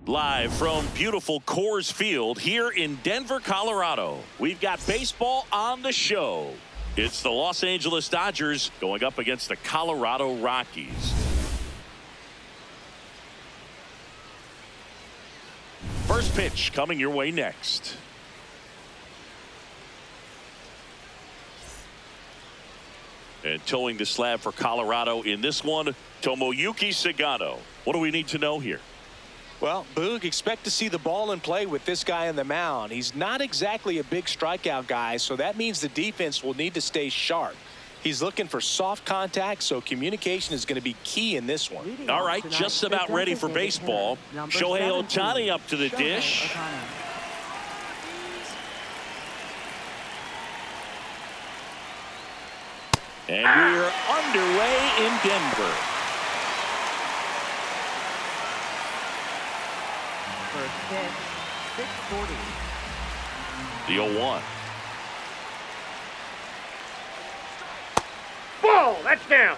Live from beautiful Coors Field here in Denver, Colorado, we've got baseball on the show. It's the Los Angeles Dodgers going up against the Colorado Rockies. First pitch coming your way next. And towing the slab for Colorado in this one, Tomoyuki Sagano. What do we need to know here? Well, Boog, expect to see the ball in play with this guy on the mound. He's not exactly a big strikeout guy, so that means the defense will need to stay sharp. He's looking for soft contact, so communication is going to be key in this one. All right, just about ready for baseball. Shohei Ohtani up to the dish. And we're underway in Denver. First pitch, 640. The 0-1. Ball, that's down.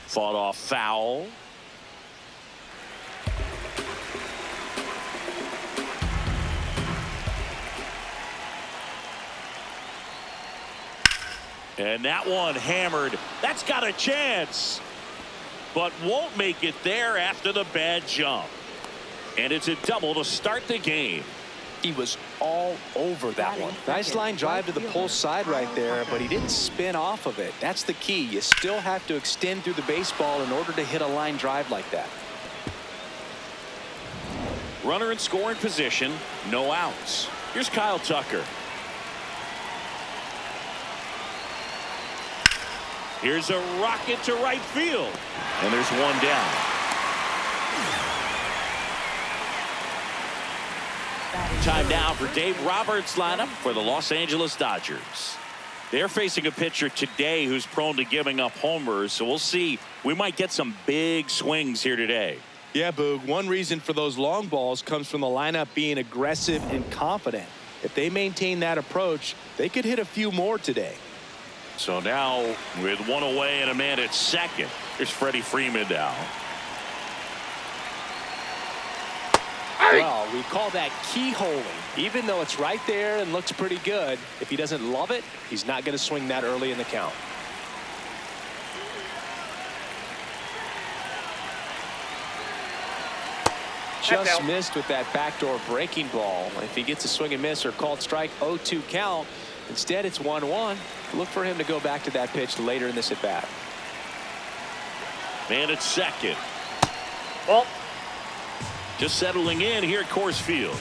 Fought off foul. And that one hammered. That's got a chance, but won't make it there after the bad jump. And it's a double to start the game. He was all over that one. Nice line drive to the pull side right there, but he didn't spin off of it. That's the key. You still have to extend through the baseball in order to hit a line drive like that. Runner in scoring position, no outs. Here's Kyle Tucker. Here's a rocket to right field. And there's one down. Time now for Dave Roberts' lineup for the Los Angeles Dodgers. They're facing a pitcher today who's prone to giving up homers, so we'll see. We might get some big swings here today. Yeah, Boog, one reason for those long balls comes from the lineup being aggressive and confident. If they maintain that approach, they could hit a few more today. So now, with one away and a man at second, here's Freddie Freeman now. Well, we call that keyholing. Even though it's right there and looks pretty good, if he doesn't love it, he's not going to swing that early in the count. Just missed with that backdoor breaking ball. If he gets a swing and miss or called strike, 0-2 count. Instead, it's 1-1. Look for him to go back to that pitch later in this at bat. Man at second. Well, just settling in here at Coors Field.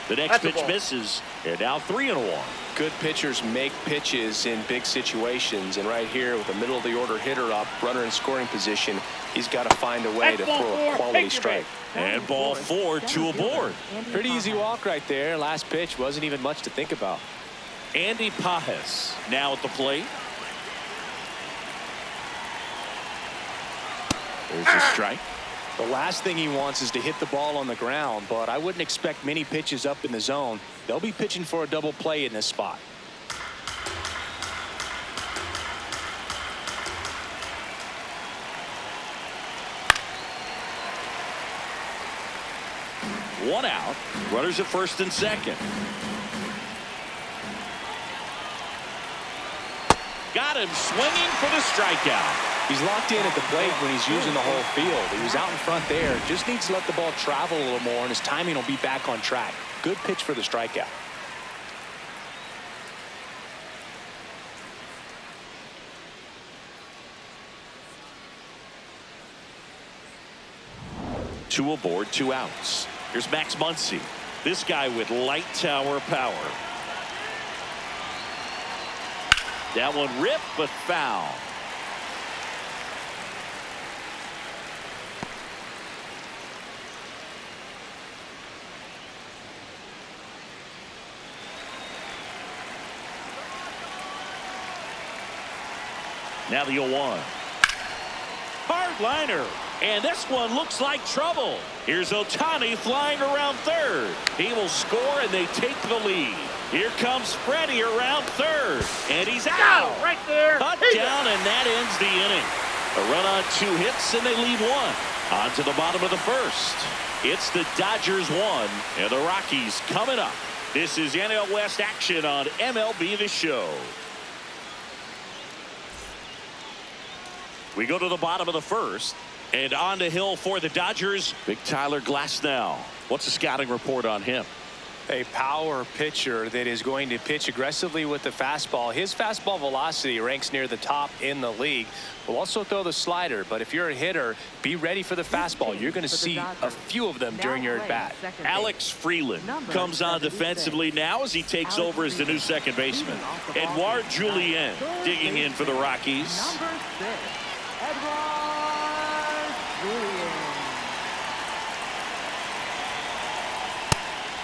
The next pitch misses. And now 3-1. Good pitchers make pitches in big situations, and right here with the middle of the order hitter up, runner in scoring position, he's got to find a way to throw a quality strike. And ball 4, 2 aboard. Pretty easy walk right there. Last pitch wasn't even much to think about. Andy Pajes now at the plate. There's a strike. The last thing he wants is to hit the ball on the ground, but I wouldn't expect many pitches up in the zone. They'll be pitching for a double play in this spot. One out. Runners at first and second. Got him swinging for the strikeout. He's locked in at the plate when he's using the whole field. He was out in front there. Just needs to let the ball travel a little more, and his timing will be back on track. Good pitch for the strikeout. Two aboard, 2 outs. Here's Max Muncy. This guy with light tower power. That one ripped, but foul. Now the 0-1. Hard liner. And this one looks like trouble. Here's Ohtani flying around third. He will score, and they take the lead. Here comes Freddie around third. And he's out. Right there. Cut down, and that ends the inning. A run on 2 hits, and they lead 1. On to the bottom of the first. It's the Dodgers 1, and the Rockies coming up. This is NL West action on MLB The Show. We go to the bottom of the first. And on the hill for the Dodgers, big Tyler Glasnow. What's the scouting report on him? A power pitcher that is going to pitch aggressively with the fastball. His fastball velocity ranks near the top in the league. Will also throw the slider, but if you're a hitter, be ready for the fastball. You're going to see a few of them during your at-bat. Alex Freeland comes on defensively now as he takes over as the new second baseman. Edouard Julien digging in for the Rockies. Number 6, Edouard Julien.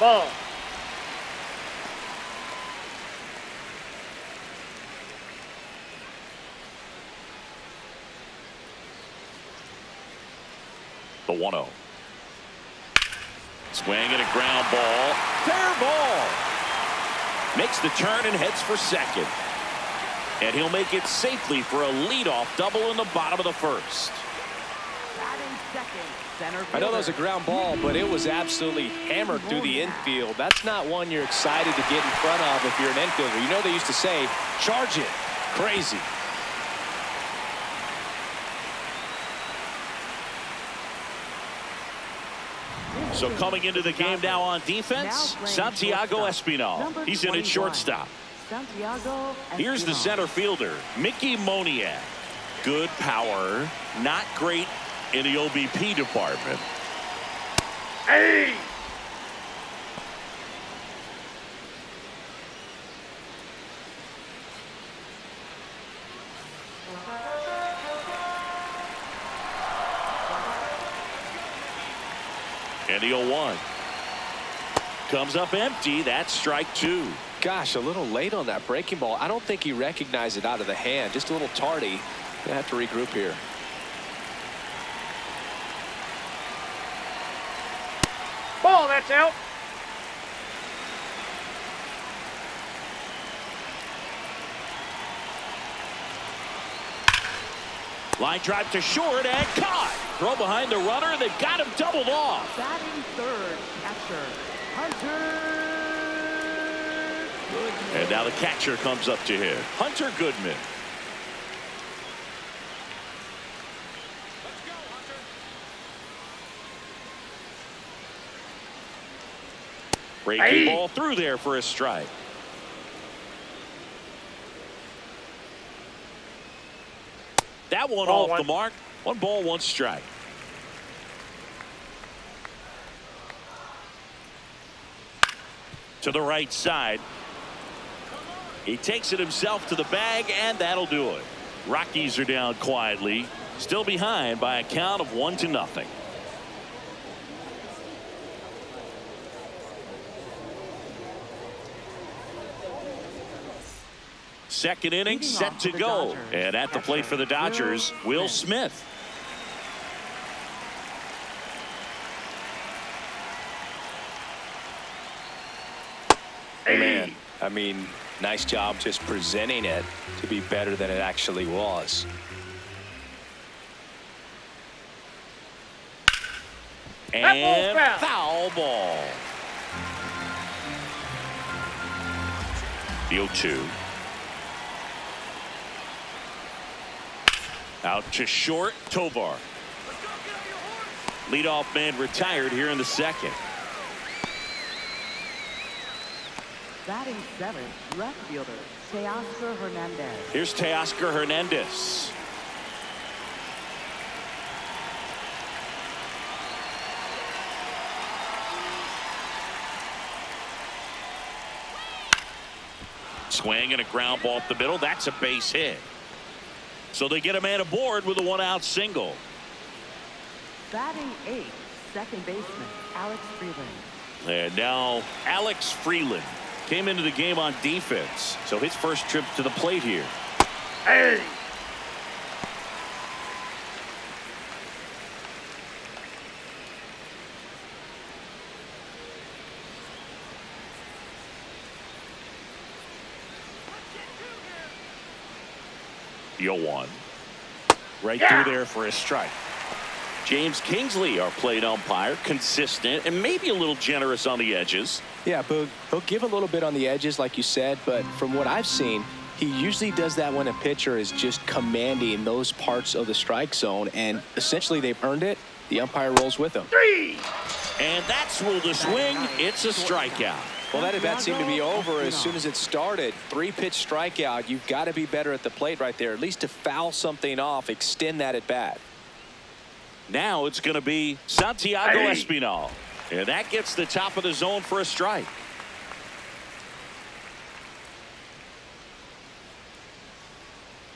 Ball. The 1-0. Swing and a ground ball. Fair ball. Makes the turn and heads for second. And he'll make it safely for a leadoff double in the bottom of the first. Batting second, center I know that was a fielder. ground ball, but it was absolutely hammered through the infield. That's not one you're excited to get in front of if you're an infielder. You know they used to say, charge it. Crazy. So coming into the game now on defense, Santiago Espinal. He's in at shortstop. Santiago Here's the Espinal. center fielder, Mickey Moniak. Good power, not great in the OBP department. Hey! And the 0-1. Comes up empty. That's strike 2. Gosh, a little late on that breaking ball. I don't think he recognized it out of the hand. Just a little tardy. Gonna have to regroup here. Ball, that's out. Line drive to short and caught. Throw behind the runner. They've got him doubled off. Batting third, catcher, Hunter Goodman. And now the catcher comes up to him, Hunter Goodman. Breaking ball through there for a strike. That one Ball off one. the mark. 1 ball, 1 strike. To the right side. He takes it himself to the bag, and that'll do it. Rockies are down quietly, still behind by a count of 1-0. Second inning Leading set off to for the go. Dodgers, And at the plate for the Dodgers, Will Smith. Man, I mean, nice job just presenting it to be better than it actually was. And That foul ball. The 0-2. Out to short, Tovar. Leadoff man retired here in the second. Batting seventh, left fielder, Teoscar Hernandez. Here's Teoscar Hernandez. Swing and a ground ball up the middle. That's a base hit. So they get a man aboard with a 1-out single. Batting eighth, second baseman, Alex Freeland. And now Alex Freeland came into the game on defense. So his first trip to the plate here. Hey! The 0-1. Right through there for a strike. James Kingsley, our plate umpire, consistent and maybe a little generous on the edges. Yeah, Boog, he'll give a little bit on the edges, like you said, but from what I've seen, he usually does that when a pitcher is just commanding those parts of the strike zone, and essentially they've earned it. The umpire rolls with them. 3. And that's ruled a swing. It's a strikeout. Well, that at bat seemed to be over as soon as it started. 3-pitch strikeout. You've got to be better at the plate right there, at least to foul something off, extend that at bat. Now it's going to be Santiago Espinal. And that gets the top of the zone for a strike.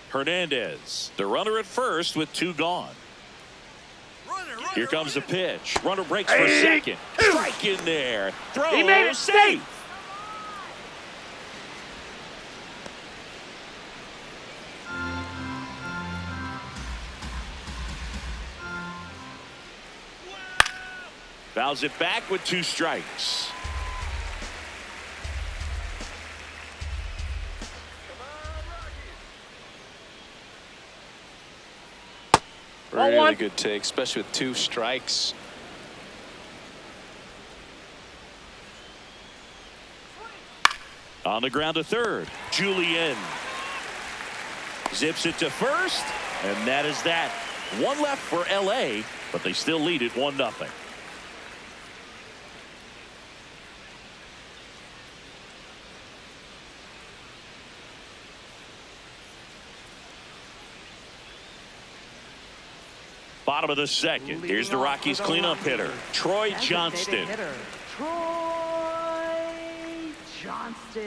Hernandez, the runner at first with 2 gone. Here comes the pitch. Runner breaks for second. Strike in there. Throw. He made it safe. Fouls it back with 2 strikes. Really good take, especially with 2 strikes. On the ground to third. Julian zips it to first, and that is that. 1 left for LA, but they still lead it 1-0. Bottom of the second. Here's the Rockies cleanup hitter, Troy Johnston. Troy Johnston.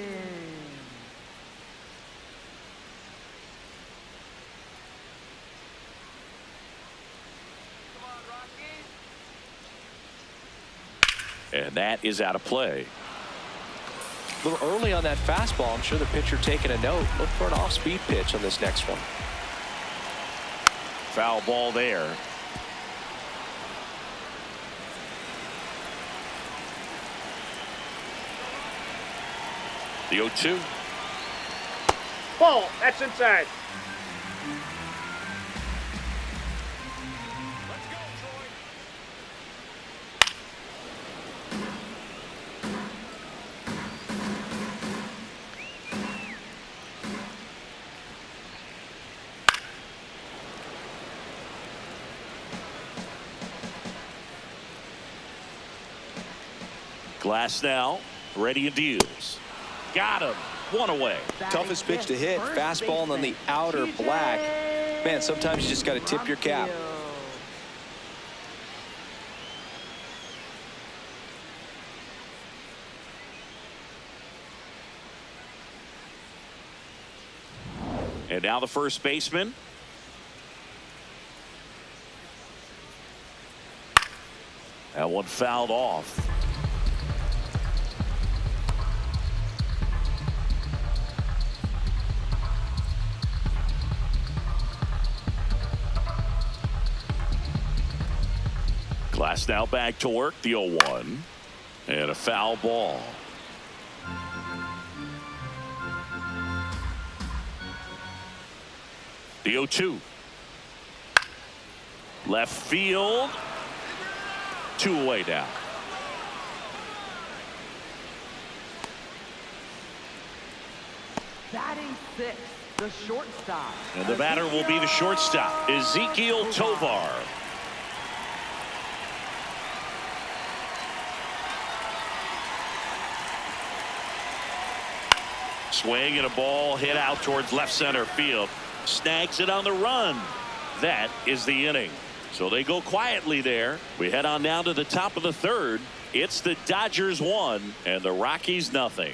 And that is out of play. A little early on that fastball. I'm sure the pitcher taking a note. Look for an off-speed pitch on this next one. Foul ball there. The 0-2. Ball. That's inside. Glasnow ready and deals. Got him. 1 away. Toughest pitch to hit. Fastball on the outer black. Man, sometimes you just got to tip your cap. And now the first baseman. That one fouled off. Glasnow back to work. The 0-1 and a foul ball. The 0-2. Left field. 2 away now. Batting 6, the shortstop. And the batter will be the shortstop, Ezequiel Tovar. Swing and a ball hit out towards left center field. Snags it on the run. That is the inning. So they go quietly there. We head on down to the top of the third. It's the Dodgers 1 and the Rockies nothing.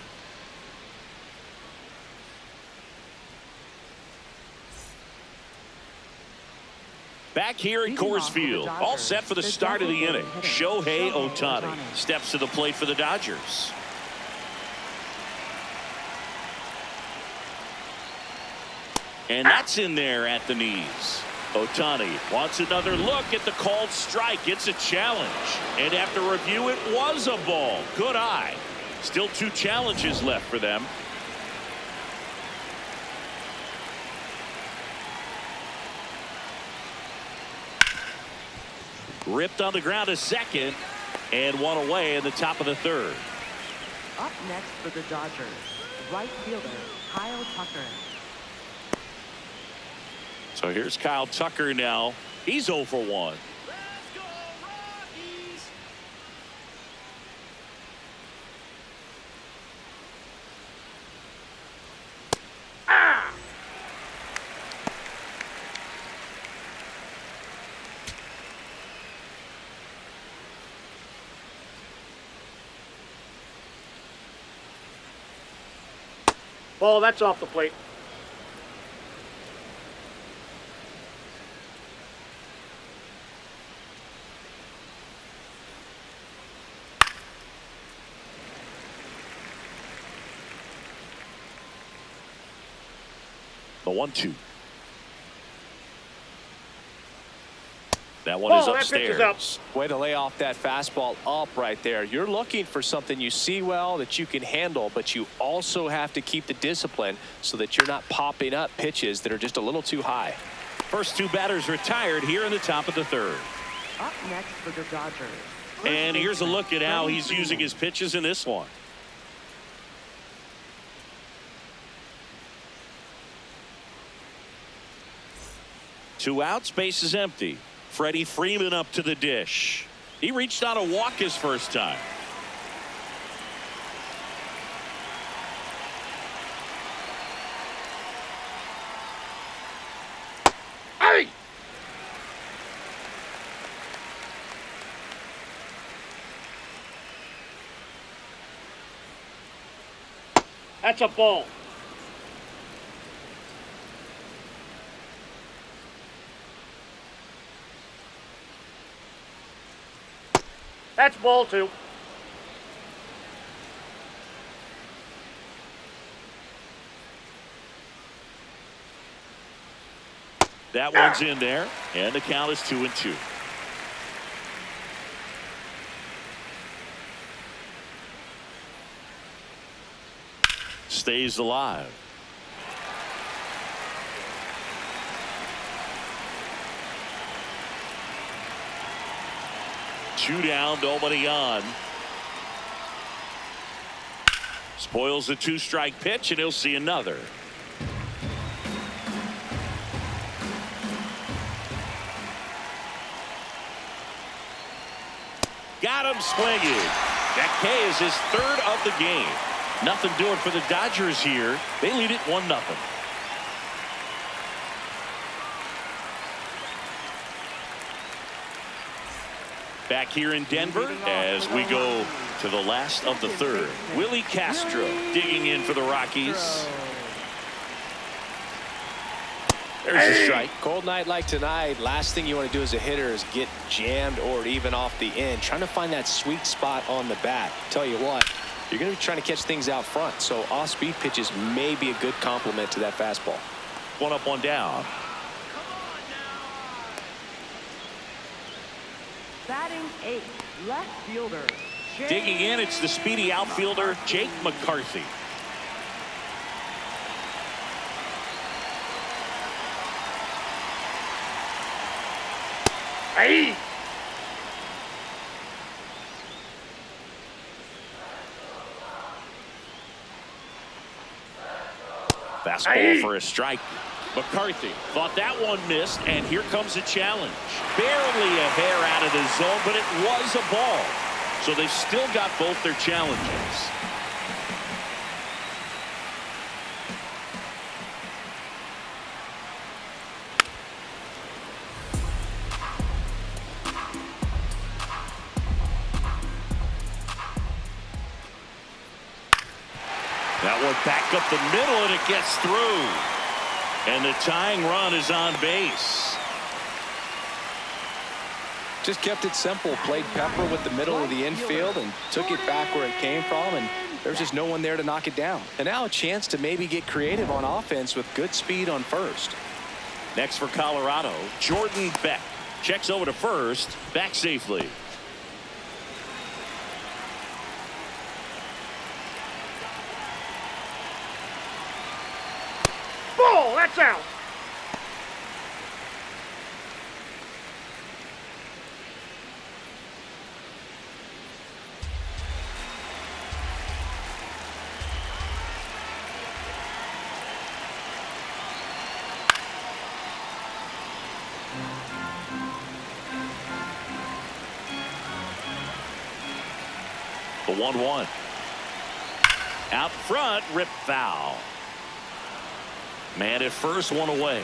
Back here at Coors Field, all set for the start of the inning. Shohei Ohtani steps to the plate for the Dodgers. And that's in there at the knees. Ohtani wants another look at the called strike. It's a challenge. And after review, it was a ball. Good eye. Still 2 challenges left for them. Ripped on the ground to second, and one away in the top of the third. Up next for the Dodgers, right fielder Kyle Tucker. So here's Kyle Tucker now. He's 0 for 1. Let's go, Rockies! Ah! Ball, that's off the plate. The 1-2. That one is Ball, that pitch is up. upstairs. Way to lay off that fastball up right there. You're looking for something you see well that you can handle, but you also have to keep the discipline so that you're not popping up pitches that are just a little too high. First two batters retired here in the top of the third. Up next for the Dodgers. And here's a look at how he's using his pitches in this one. Two outs, base is empty. Freddie Freeman up to the dish. He reached on a walk his first time. Hey! That's a ball. That's ball 2. That one's in there, and the count is 2-2. Stays alive. Two down, nobody on. Spoils the two-strike pitch, and he'll see another. Got him swinging. That K is his third of the game. Nothing doing for the Dodgers here. They lead it 1-0. Back here in Denver as we go to the last of the third. Willie Castro digging in for the Rockies. There's a strike. Cold night like tonight, last thing you want to do as a hitter is get jammed or even off the end. Trying to find that sweet spot on the bat. Tell you what, you're going to be trying to catch things out front, so off-speed pitches may be a good complement to that fastball. One up, one down. Batting 8th, left fielder. Digging in, it's the speedy outfielder, Jake McCarthy. Hey! Fastball for a strike. McCarthy thought that one missed, and here comes a challenge. Barely a hair out of the zone, but it was a ball. So they've still got both their challenges. That one back up the middle, and it gets through. And the tying run is on base. Just kept it simple. Played pepper with the middle of the infield and took it back where it came from, and there's just no one there to knock it down. And now a chance to maybe get creative on offense with good speed on first. Next for Colorado, Jordan Beck checks over to first, back safely. Ball, that's out. The 1-1. Out front, rip foul. Man at first, one away.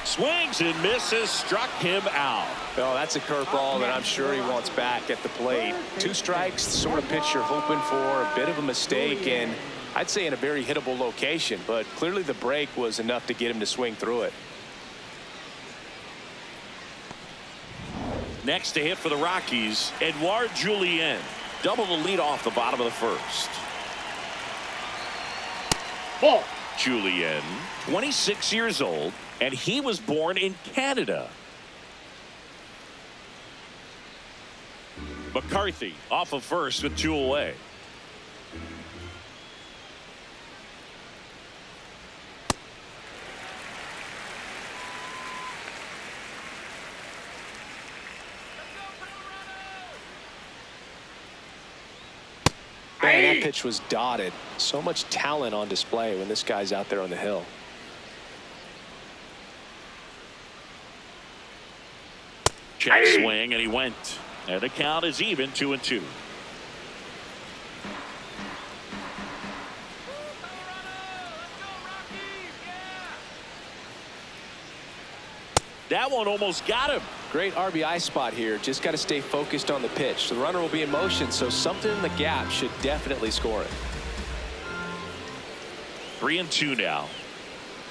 Swings and misses, struck him out. Oh, that's a curveball that I'm sure he wants back at the plate. 2 strikes, the sort of pitch you're hoping for, a bit of a mistake, and I'd say in a very hittable location, but clearly the break was enough to get him to swing through it. Next to hit for the Rockies, Edouard Julien. Double the lead off the bottom of the first. Ball. Julien, 26 years old, and he was born in Canada. McCarthy off of first with 2 away. Man, that pitch was dotted. So much talent on display when this guy's out there on the hill. Check swing, and he went. And the count is even, 2-2. That one almost got him. Great RBI spot here. Just got to stay focused on the pitch. The runner will be in motion, so something in the gap should definitely score it. 3-2 now.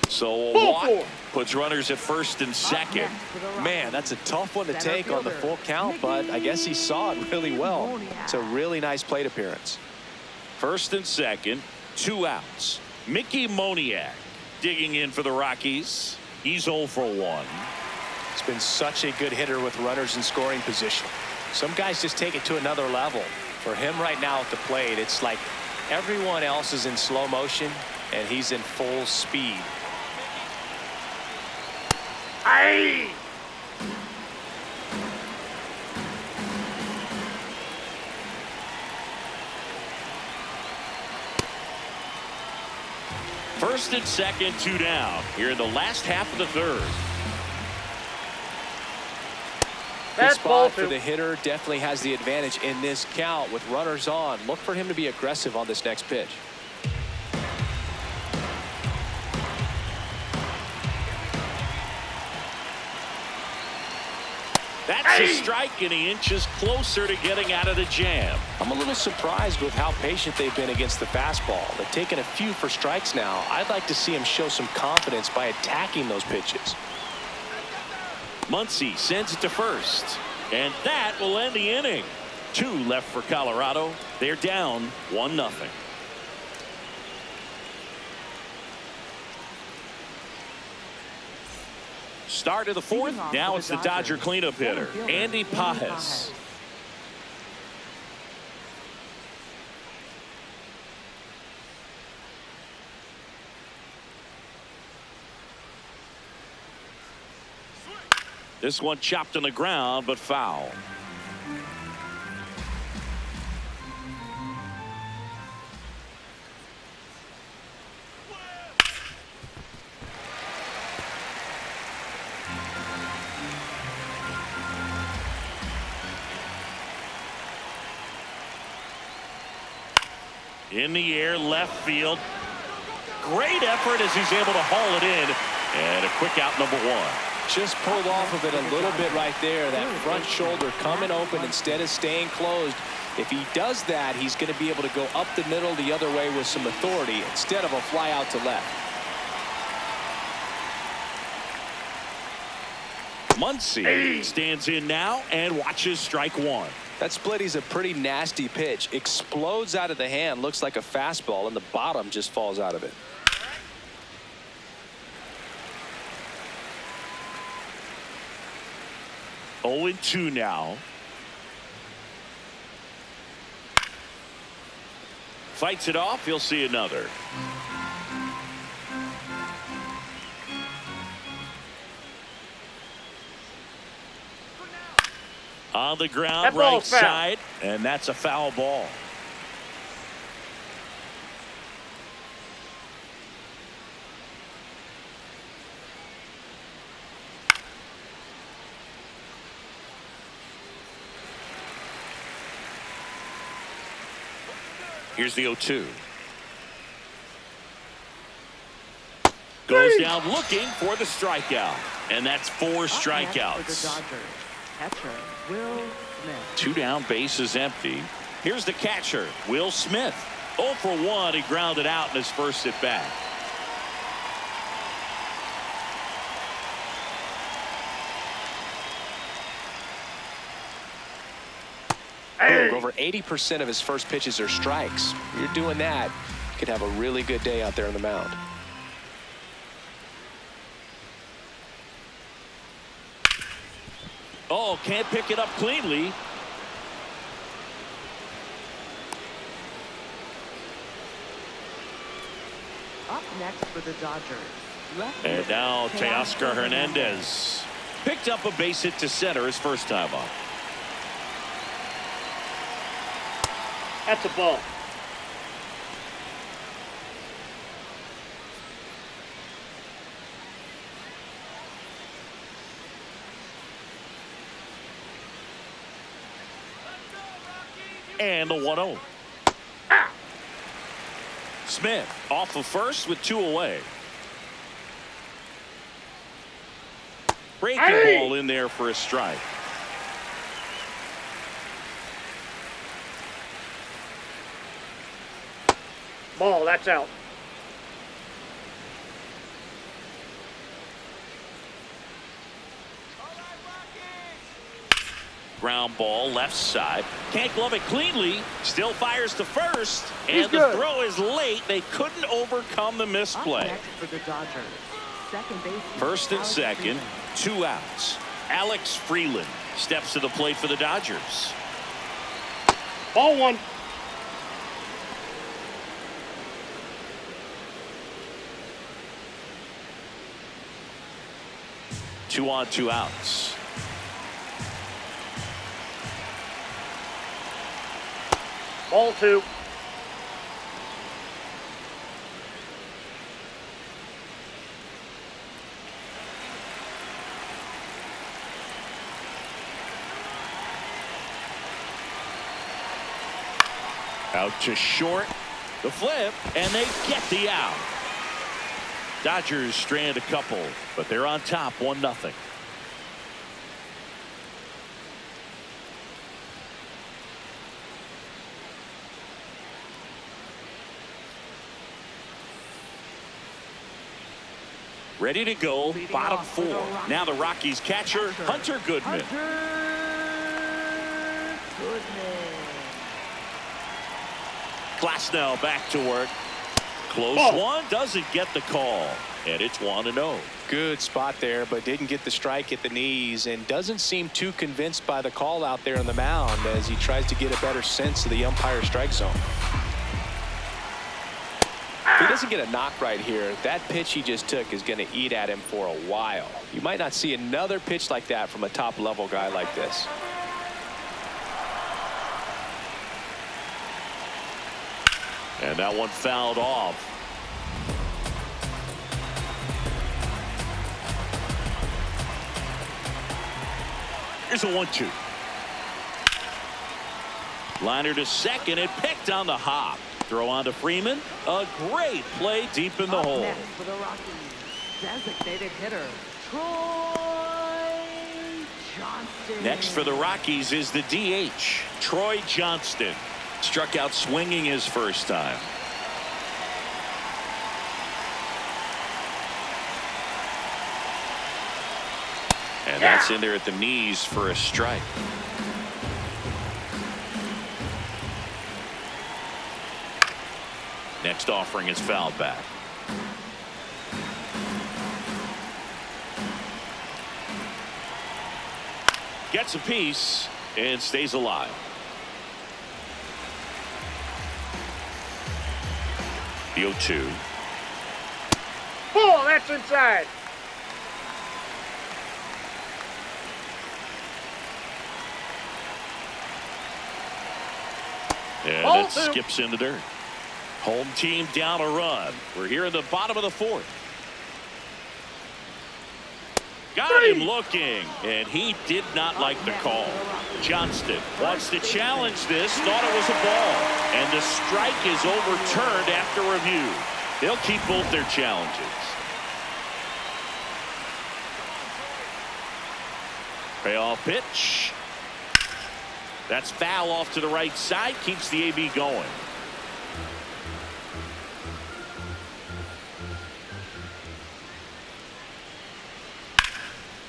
So a walk puts runners at first and second. Man, that's a tough one to take on the full count, but I guess he saw it really well. It's a really nice plate appearance. First and second, 2 outs. Mickey Moniak digging in for the Rockies. He's 0 for 1. He's been such a good hitter with runners in scoring position. Some guys just take it to another level. For him right now at the plate, it's like everyone else is in slow motion and he's in full speed. Aye. First and second, 2 down here in the last half of the third. Good spot for the hitter. Definitely has the advantage in this count with runners on. Look for him to be aggressive on this next pitch. That's a strike, and he inches closer to getting out of the jam. I'm a little surprised with how patient they've been against the fastball. They've taken a few for strikes now. I'd like to see him show some confidence by attacking those pitches. Muncy sends it to first, and that will end the inning. 2 left for Colorado. They're down 1-0. Start of the fourth. Now it's the Dodger cleanup hitter, Andy Pages. This one chopped on the ground, but foul. In the air, left field. Great effort as he's able to haul it in. And a quick out, number 1. Just pulled off of it a little bit right there. That front shoulder coming open instead of staying closed. If he does that, he's going to be able to go up the middle the other way with some authority instead of a fly out to left. Muncy stands in now and watches strike 1. That split is a pretty nasty pitch. Explodes out of the hand. Looks like a fastball, and the bottom just falls out of it. Oh, 0-2 now. Fights it off. He'll see another. On the ground, right side, and that's a foul ball. Here's the 0-2. Goes down looking for the strikeout. And that's 4 strikeouts. For the Dodgers, catcher Will Smith. 2 down, bases empty. Here's the catcher, Will Smith. 0 for 1. He grounded out in his first at bat. Over 80% of his first pitches are strikes. You're doing that, you could have a really good day out there on the mound. Oh, can't pick it up cleanly. Up next for the Dodgers. And now Teoscar Hernandez picked up a base hit to center his first time up. That's a ball. And the 1-0. Smith off of first with 2 away. Breaking ball in there for a strike. Ball, that's out. Ground ball left side. Can't glove it cleanly. Still fires to first. And the throw is late. They couldn't overcome the misplay. Up next for the Dodgers. Second base. First and second, 2 outs. Alex Freeland steps to the plate for the Dodgers. Ball 1. Two on, 2 outs. Ball 2. Out to short. The flip, and they get the out. Dodgers strand a couple, but they're on top 1-0. Ready to go, bottom 4. Now the Rockies catcher, Hunter Goodman. Glasnow back to work. Close one, doesn't get the call. And it's 1-0. Good spot there, but didn't get the strike at the knees and doesn't seem too convinced by the call out there on the mound as he tries to get a better sense of the umpire strike zone. If he doesn't get a knock right here, that pitch he just took is going to eat at him for a while. You might not see another pitch like that from a top-level guy like this. And that one fouled off. Here's a 1-2. Liner to second and picked on the hop. Throw on to Freeman. A great play deep in the hole. Next for the Rockies, designated hitter Troy Johnston. Next for the Rockies is the DH, Troy Johnston. Struck out swinging his first time. And that's in there at the knees for a strike. Next offering is fouled back. Gets a piece and stays alive. The 0-2. Ball, that's inside. And Ball it 2. skips in the dirt. Home team down a run. We're here in the bottom of the 4th. Got him looking, and he did not like the call. Johnston wants to challenge this, thought it was a ball, and the strike is overturned after review. They'll keep both their challenges. Payoff pitch. That's foul off to the right side, keeps the AB going.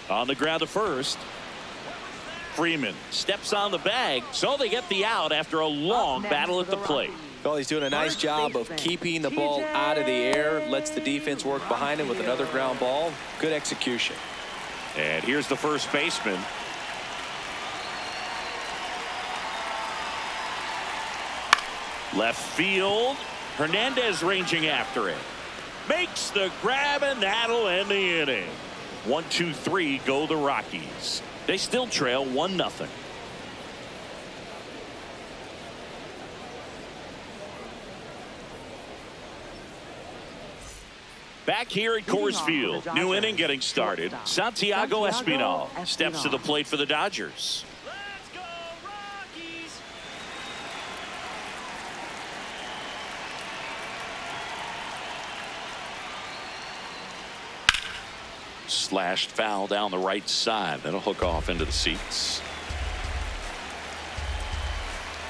On the ground to first. Freeman steps on the bag, so they get the out after a long battle at the plate. Well, he's doing a nice job of keeping the ball out of the air, lets the defense work behind him with another ground ball. Good execution. And here's the first baseman. Left field. Hernandez ranging after it. Makes the grab, and that'll end the inning. 1-2-3 go the Rockies. They still trail 1-0. Back here at Coors Field, new inning getting started. Santiago Espinal steps to the plate for the Dodgers. Let's go, Rockies! Slashed foul down the right side. That'll hook off into the seats.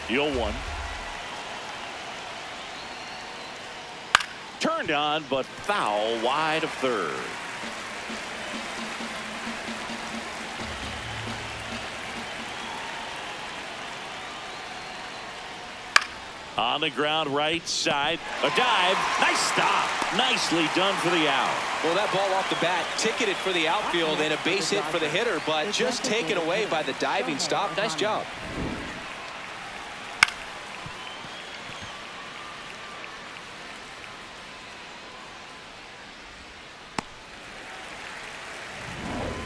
0-1. Turned on, but foul wide of third. On the ground right side. A dive. Nice stop. Nicely done for the out. Well, that ball off the bat ticketed for the outfield and a base hit for the hitter, but just taken away by the diving stop. Nice job.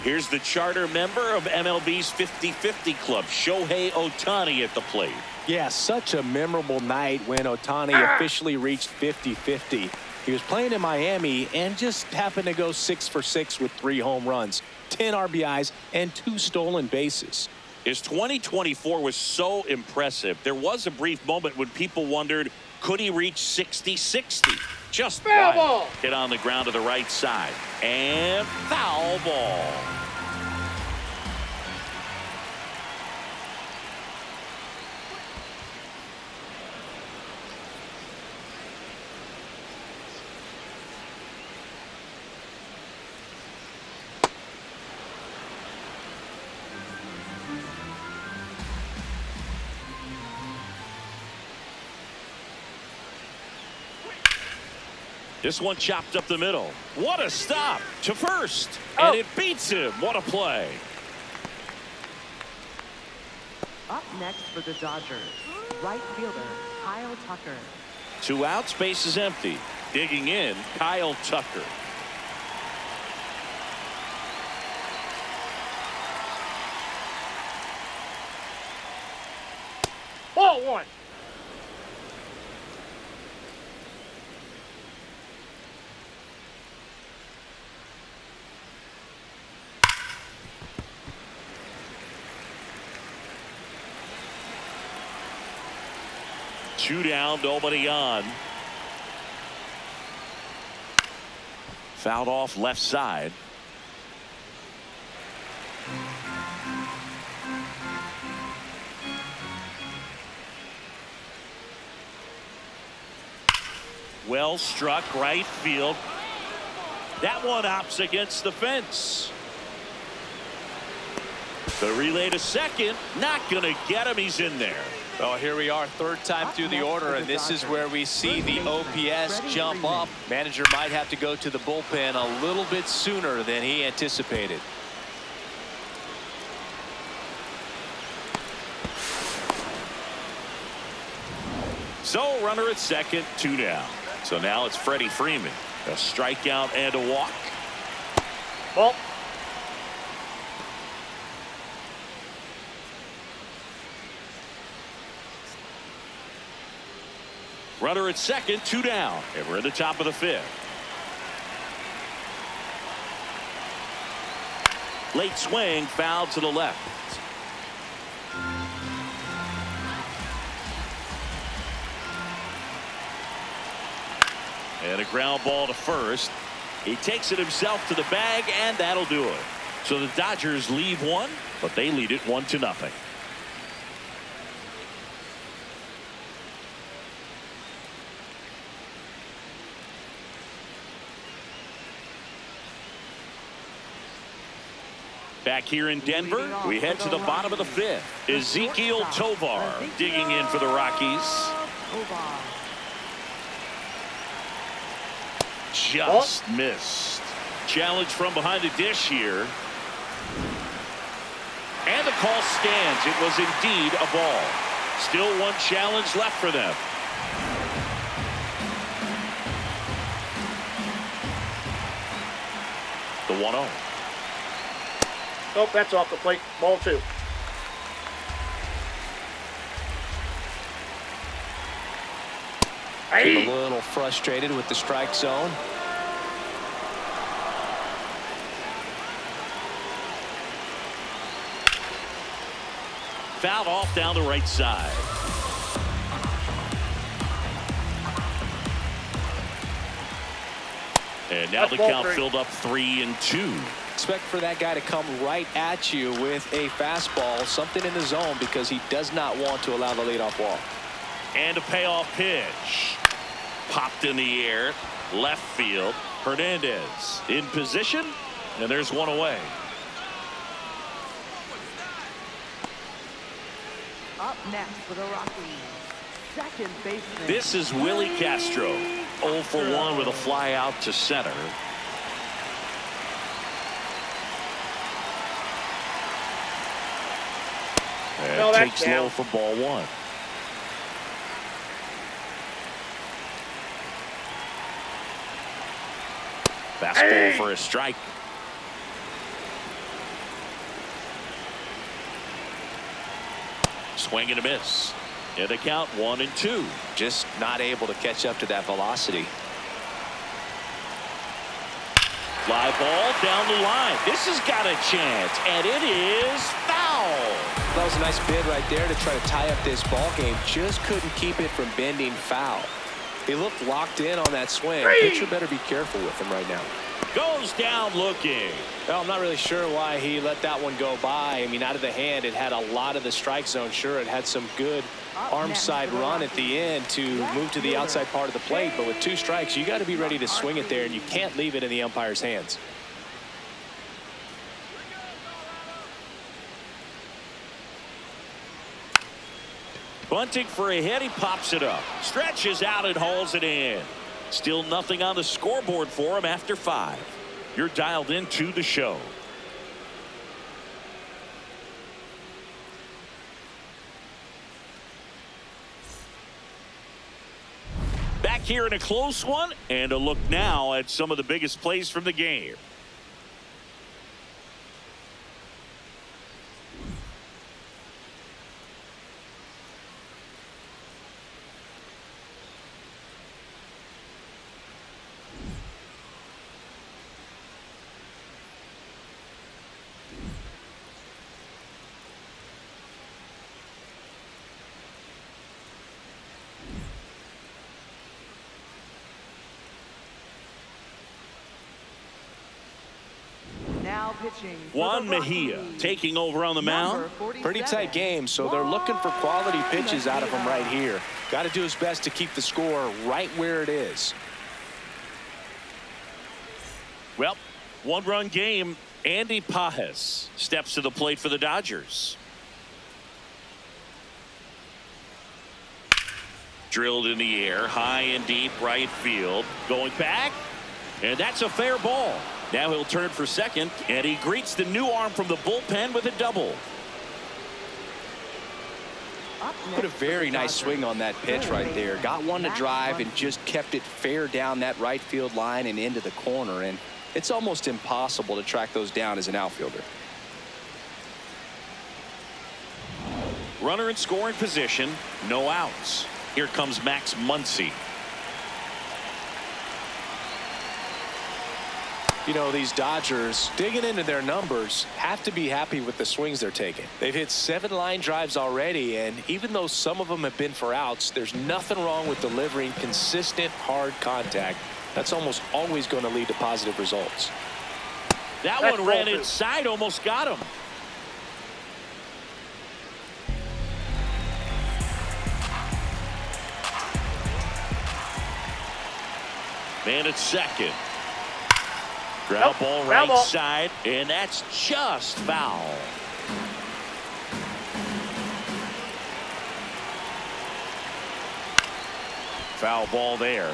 Here's the charter member of MLB's 50-50 club, Shohei Ohtani at the plate. Yeah, such a memorable night when Ohtani officially reached 50-50. He was playing in Miami and just happened to go 6 for 6 with 3 home runs, 10 RBIs, and 2 stolen bases. His 2024 was so impressive. There was a brief moment when people wondered, could he reach 60-60? Just Foul right. ball. Hit on the ground to the right side. And foul ball. This one chopped up the middle. What a stop to first. And it beats him. What a play. Up next for the Dodgers, right fielder Kyle Tucker. 2 outs, base is empty. Digging in, Kyle Tucker. Ball 1. Two down, nobody on. Fouled off left side. Well struck right field. That one opts against the fence. The relay to second, not gonna get him. He's in there. Well, here we are, 3rd time through the order, and this is where we see the OPS jump up. Manager might have to go to the bullpen a little bit sooner than he anticipated. So runner at second, 2 down. So now it's Freddie Freeman. A strikeout and a walk. Ball. Runner at second, 2 down. And we're in the top of the 5th. Late swing, foul to the left. And a ground ball to first. He takes it himself to the bag, and that'll do it. So the Dodgers leave one, but they lead it 1-0. Back here in Denver, we head to the bottom of the fifth. Ezekiel Tovar digging in for the Rockies. Just missed. Challenge from behind the dish here. And the call stands. It was indeed a ball. Still one challenge left for them. The 1-0. Nope, that's off the plate. Ball 2. A little frustrated with the strike zone. Fouled off down the right side. And now the count filled up 3-2. Expect for that guy to come right at you with a fastball, something in the zone, because he does not want to allow the leadoff walk. And a payoff pitch. Popped in the air. Left field. Hernandez in position. And there's one away. Up next for the Rockies, second baseman. This is Willie Castro. 0 for 1 with a fly out to center. And takes low for ball 1. Fastball for a strike. Swing and a miss. And the count 1-2. Just not able to catch up to that velocity. Fly ball down the line. This has got a chance, and it is foul. That was a nice bid right there to try to tie up this ball game. Just couldn't keep it from bending foul. He looked locked in on that swing. Pitcher better be careful with him right now. Goes down looking. Well, I'm not really sure why he let that one go by. I mean, out of the hand, it had a lot of the strike zone. Sure, it had some good arm side run at the end to move to the outside part of the plate. But with 2 strikes, you got to be ready to swing it there, and you can't leave it in the umpire's hands. Bunting for a hit. He pops it up. Stretches out and hauls it in. Still nothing on the scoreboard for him after 5. You're dialed into the show. Back here in a close one, and a look now at some of the biggest plays from the game. Now pitching. Juan Mejia taking over on the mound. Pretty tight game, so they're looking for quality pitches out of him right here. Got to do his best to keep the score right where it is. Well, 1-run game. Andy Pajes steps to the plate for the Dodgers. Drilled in the air, high and deep right field. Going back, and that's a fair ball. Now he'll turn for second, and he greets the new arm from the bullpen with a double. Put a very nice swing on that pitch right there. Got one to drive and just kept it fair down that right field line and into the corner. And it's almost impossible to track those down as an outfielder. Runner in scoring position, no outs. Here comes Max Muncy. You know, these Dodgers, digging into their numbers, have to be happy with the swings they're taking. They've hit 7 line drives already, and even though some of them have been for outs, there's nothing wrong with delivering consistent, hard contact. That's almost always going to lead to positive results. That one ran inside, almost got him. Man at second. Ground ball right side, and that's just foul. Foul ball there.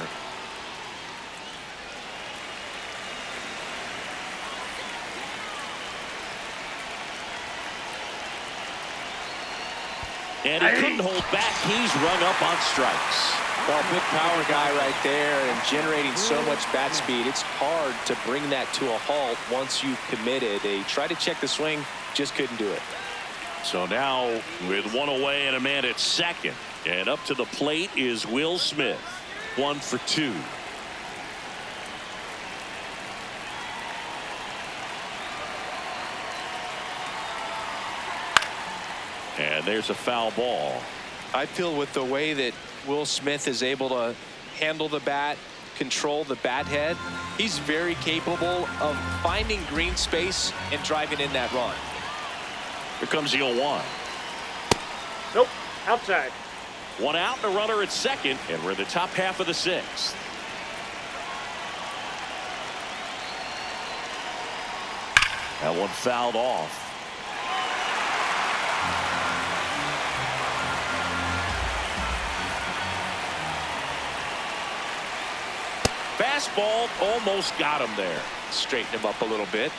And he couldn't hold back. He's rung up on strikes. Well, big power guy right there and generating so much bat speed. It's hard to bring that to a halt once you've committed. They tried to check the swing, just couldn't do it. So now with one away and a man at second. And up to the plate is Will Smith. 1 for 2. And there's a foul ball. I feel with the way that Will Smith is able to handle the bat, control the bat head, he's very capable of finding green space and driving in that run. Here comes the 0-1. Nope, outside. 1 out and a runner at second, and we're in the top half of the 6th. That one fouled off. Fastball almost got him there. Straighten him up a little bit.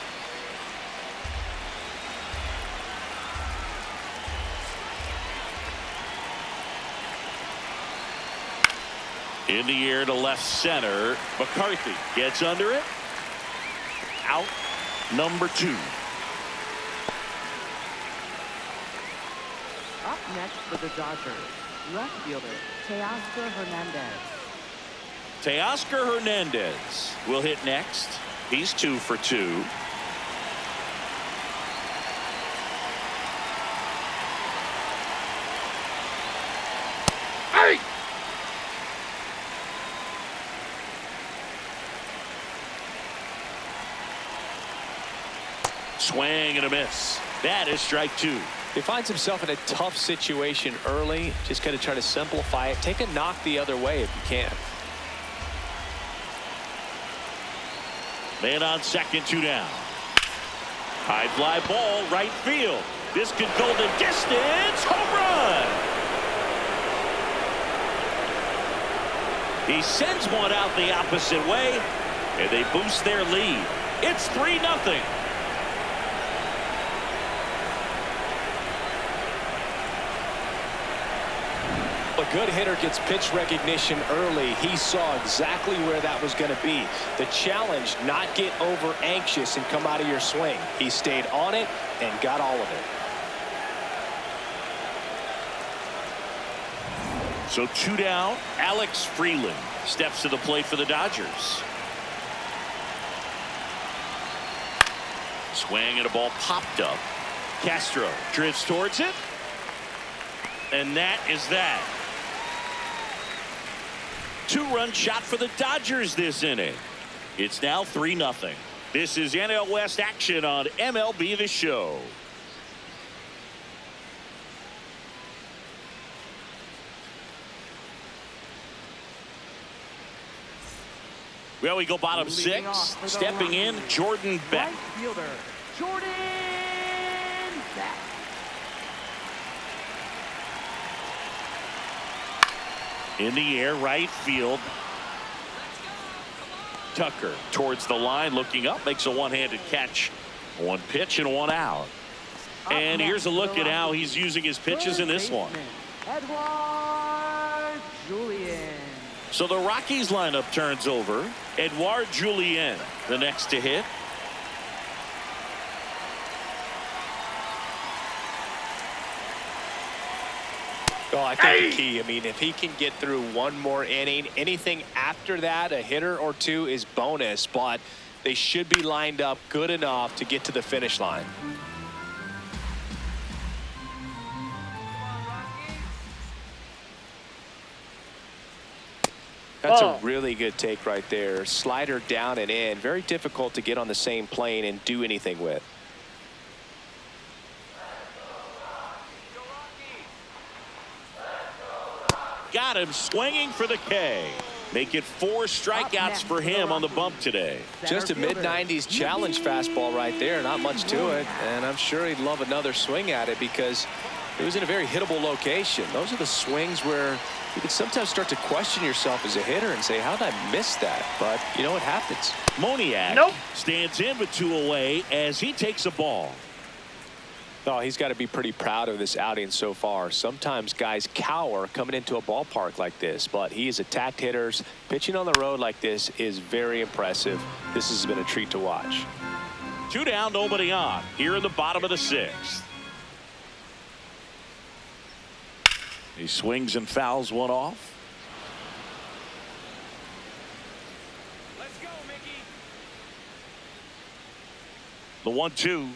In the air to left center. McCarthy gets under it. Out number 2. Up next for the Dodgers, left fielder Teoscar Hernandez. Teoscar Hernandez will hit next. He's 2 for 2. Hey! Swing and a miss. That is strike 2. He finds himself in a tough situation early. Just got to try to simplify it. Take a knock the other way if you can. Man on second, 2 down. High fly ball, right field. This could go the distance. Home run. He sends one out the opposite way, and they boost their lead. It's 3-0. A good hitter gets pitch recognition early. He saw exactly where that was going to be. The challenge, not get over anxious and come out of your swing. He stayed on it and got all of it. So 2 down. Alex Freeland steps to the plate for the Dodgers. Swing and a ball popped up. Castro drifts towards it. And that is that. 2-run shot for the Dodgers this inning. It's now 3-0. This is NL West action on MLB The Show. Well, we go bottom 6. Stepping in, Jordan Beck. Right fielder Jordan Beck. In the air, right field. Tucker towards the line, looking up, makes a one-handed catch. 1 pitch and 1 out. And here's a look at how he's using his pitches in this one. Edouard Julien. So the Rockies lineup turns over. Edouard Julien, the next to hit. Well, I think the key, I mean, if he can get through 1 more inning, anything after that, a hitter or 2 is bonus. But They should be lined up good enough to get to the finish line. That's a really good take right there. Slider down and in. Very difficult to get on the same plane and do anything with. Got him swinging for the K. Make it 4 strikeouts for him on the bump today. Just a mid-90s challenge fastball right there. Not much to it. And I'm sure he'd love another swing at it because it was in a very hittable location. Those are the swings where you can sometimes start to question yourself as a hitter and say, how did I miss that? But, you know, it happens. Moniak stands in with 2 away as he takes a ball. Oh, he's got to be pretty proud of this outing so far. Sometimes guys cower coming into a ballpark like this, but he has attacked hitters. Pitching on the road like this is very impressive. This has been a treat to watch. 2 down, nobody on here in the bottom of the 6th. He swings and fouls one off. Let's go, Mickey. The 1-2.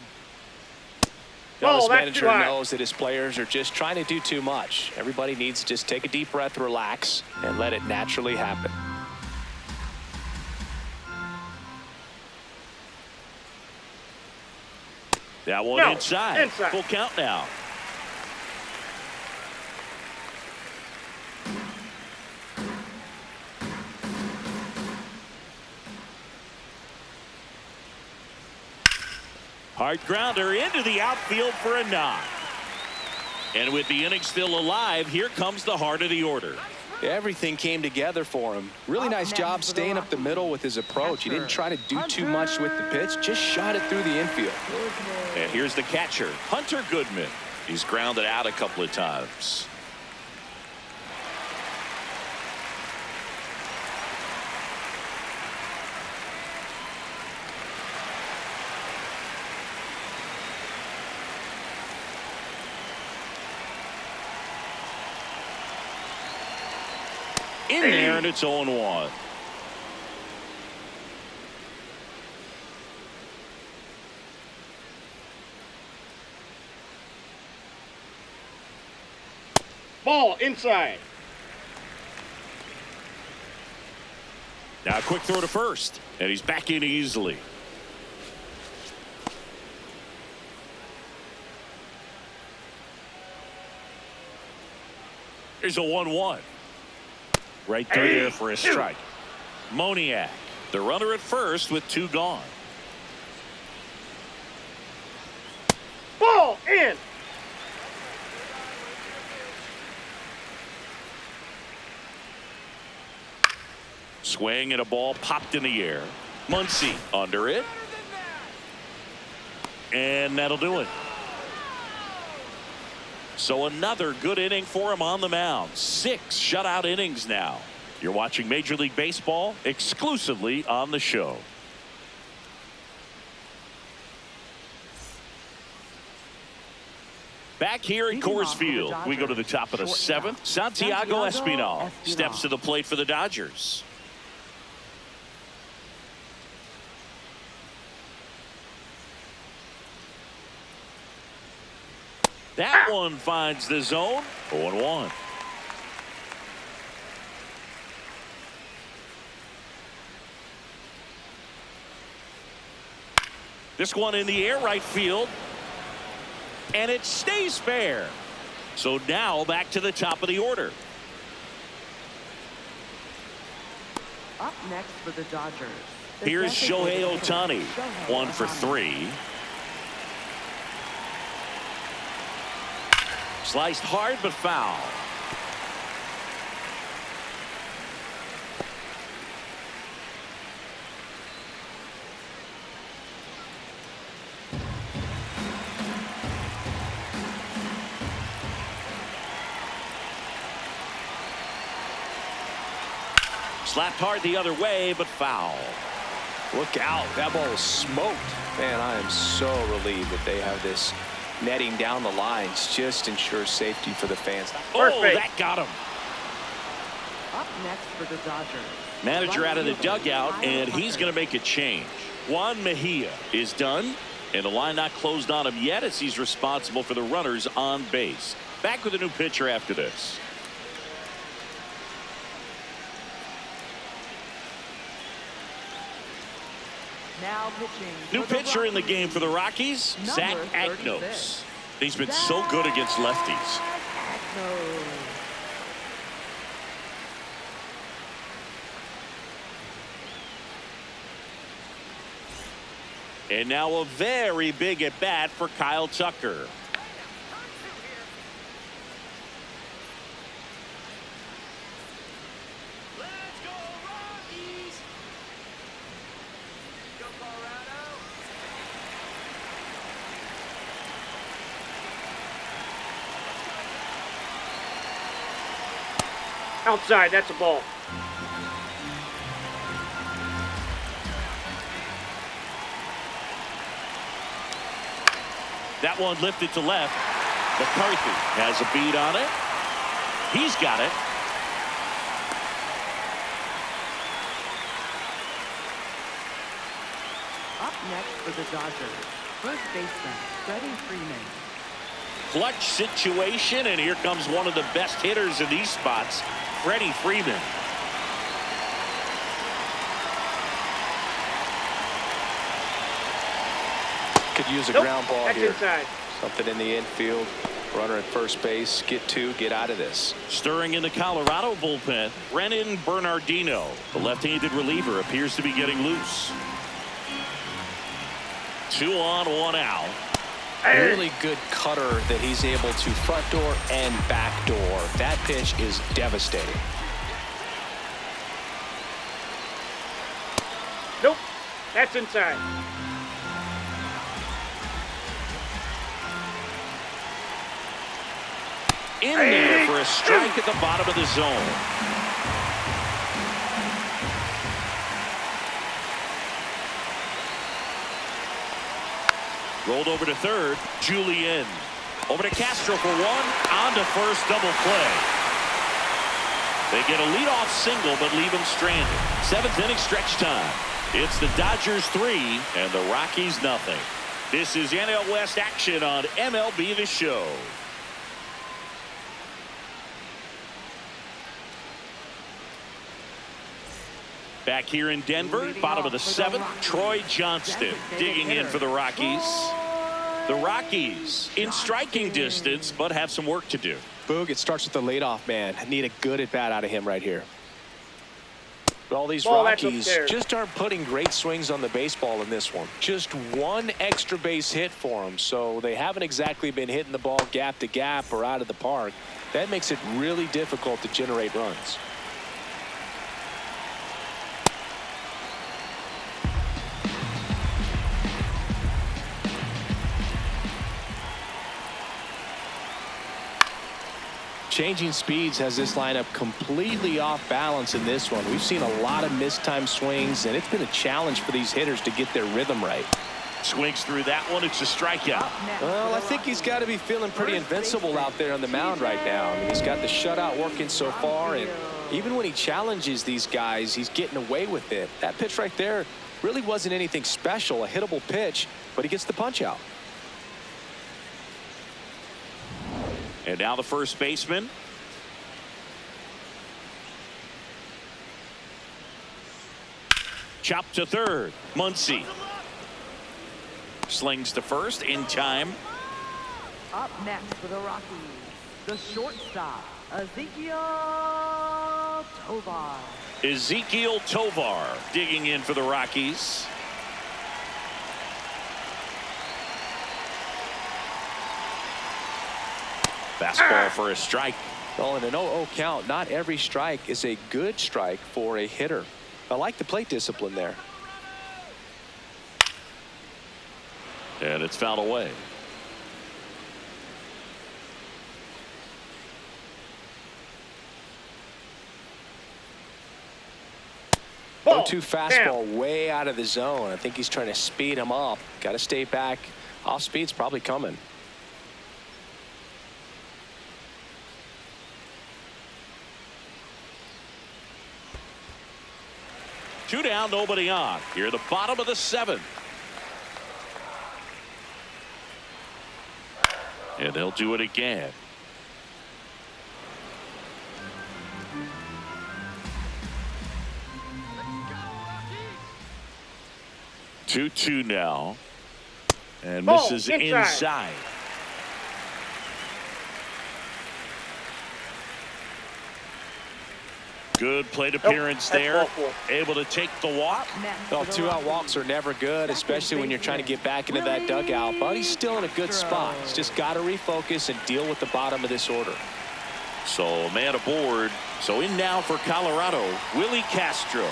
Now, this manager knows that his players are just trying to do too much. Everybody needs to just take a deep breath, relax, and let it naturally happen. That one inside. Full count now. Hard grounder into the outfield for a knock. And with the inning still alive, here comes the heart of the order. Everything came together for him. Really nice job staying up the middle with his approach. He didn't try to do too much with the pitch, just shot it through the infield. And here's the catcher, Hunter Goodman. He's grounded out a couple of times. In there, and it's 0-1. Ball inside. Now a quick throw to first, and he's back in easily. Here's a 1-1. Right through there for a strike. Moniak, the runner at first with 2 gone. Ball in. Swing and a ball popped in the air. Muncy under it. And that'll do it. So another good inning for him on the mound. 6 shutout innings now. You're watching Major League Baseball exclusively on the show. Back here at Coors Field, we go to the top of the 7th. Santiago Espinal steps to the plate for the Dodgers. That one finds the zone. 0-1. This one in the air right field. And it stays fair. So now back to the top of the order. Up next for the Dodgers. Here's Shohei Ohtani. 1 for 3. Sliced hard but foul. Slapped hard the other way, but foul. Look out. That ball was smoked. Man, I am so relieved that they have this netting down the lines. Just ensures safety for the fans. Oh, that got him. Up next for the Dodgers. Manager out of the dugout, and he's going to make a change. Juan Mejia is done, and the line not closed on him yet as he's responsible for the runners on base. Back with a new pitcher after this. Now pitching. New for the pitcher in the Rockies, game for the Rockies, Zach number Agnos. 36. He's been so good against lefties. No. And now a very big at bat for Kyle Tucker. Let's go, Rockies! Go, Colorado! Outside, that's a ball. That one lifted to left. McCarthy has a beat on it. He's got it. Up next for the Dodgers, first baseman Freddie Freeman. Clutch situation, and here comes one of the best hitters in these spots, Freddie Freeman. Could use a Nope, ground ball that's here. inside. Something in the infield. Runner at first base. Get out of this. Stirring in the Colorado bullpen, Brennan Bernardino. The left-handed reliever appears to be getting loose. 2 on, 1 out. Really good cutter that he's able to front door and back door. That pitch is devastating. Nope, that's inside. In there for a strike at the bottom of the zone. Rolled over to third. Julian. Over to Castro for 1. On to first, double play. They get a leadoff single but leave him stranded. 7th inning stretch time. It's the Dodgers 3 and the Rockies nothing. This is NL West action on MLB The Show. Back here in Denver, bottom of the 7th, Troy Johnston digging in for the Rockies. The Rockies in striking distance, but have some work to do. Boog, it starts with the leadoff man. I need a good at bat out of him right here. But all these Ball, that's Rockies upstairs. just aren't putting great swings on the baseball in this one. Just one extra base hit for them, so they haven't exactly been hitting the ball gap to gap or out of the park. That makes it really difficult to generate runs. Changing speeds has this lineup completely off balance in this one. We've seen a lot of mistimed swings, and it's been a challenge for these hitters to get their rhythm right. Swings through that one. It's a strikeout. Well, I think he's got to be feeling pretty invincible out there on the mound right now. I mean, he's got the shutout working so far, and even when he challenges these guys, he's getting away with it. That pitch right there really wasn't anything special, a hittable pitch, but he gets the punch out. And now the first baseman. Chop to third. Muncy. Slings to first in time. Up next for the Rockies, the shortstop, Ezekiel Tovar. Ezekiel Tovar digging in for the Rockies. Fastball for a strike. Well, in an 0-0 count, not every strike is a good strike for a hitter. I like the plate discipline there. And it's fouled away. Ball. 0-2 fastball way out of the zone. I think he's trying to speed him up. Got to stay back. Off speed's probably coming. Two down, nobody on. Here at the bottom of the seventh. And they'll do it again. Let's go, 2-2 Rockies. now. And Ball, misses inside. inside. Good plate appearance that's there. ball four. Able to take the walk. Next Well, for the two-out Rockies. walks are never good, especially when you're trying to get back into that dugout. But he's still in a good spot. He's just got to refocus and deal with the bottom of this order. So man aboard. So in now for Colorado, Willie Castro.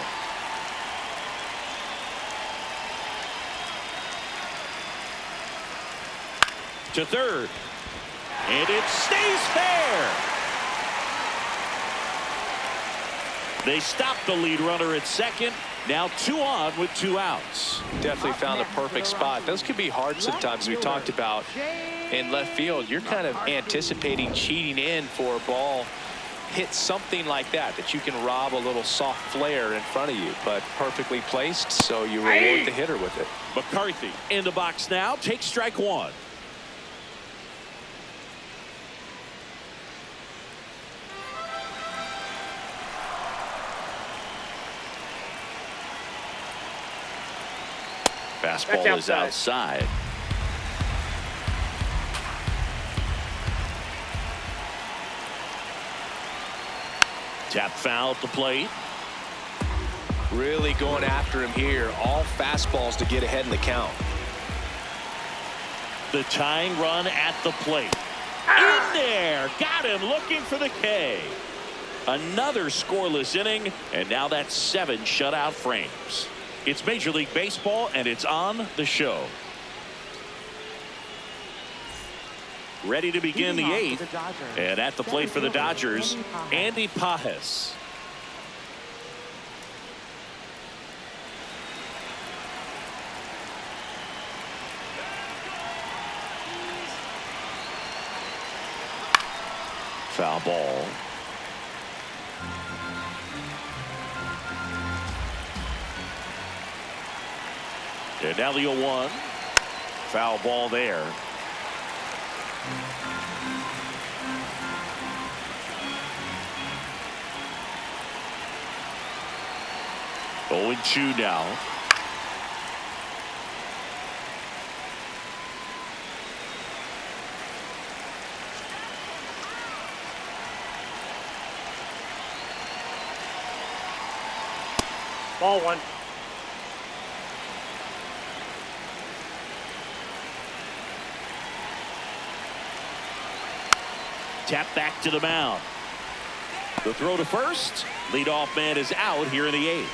To third. And it stays fair. They stop the lead runner at second. Now 2 on with 2 outs. Definitely found a perfect spot. Those could be hard sometimes. We talked about in left field. You're kind of anticipating cheating in for a ball. Hit something like that you can rob a little soft flare in front of you, but perfectly placed, so you reward the hitter with it. McCarthy in the box now. Takes strike 1. Fastball is outside. Tap foul at the plate. Really going after him here. All fastballs to get ahead in the count. The tying run at the plate. In there. Got him looking for the K. Another scoreless inning, and now that's 7 shutout frames. It's Major League Baseball, and it's on the show. Ready to begin the 8th. And at the plate for the Dodgers, Andy Pajes. Foul ball. And now the 0-1. Foul ball there. Oh, and 2 now. Ball 1. Tap back to the mound. The throw to first. Leadoff man is out here in the 8th.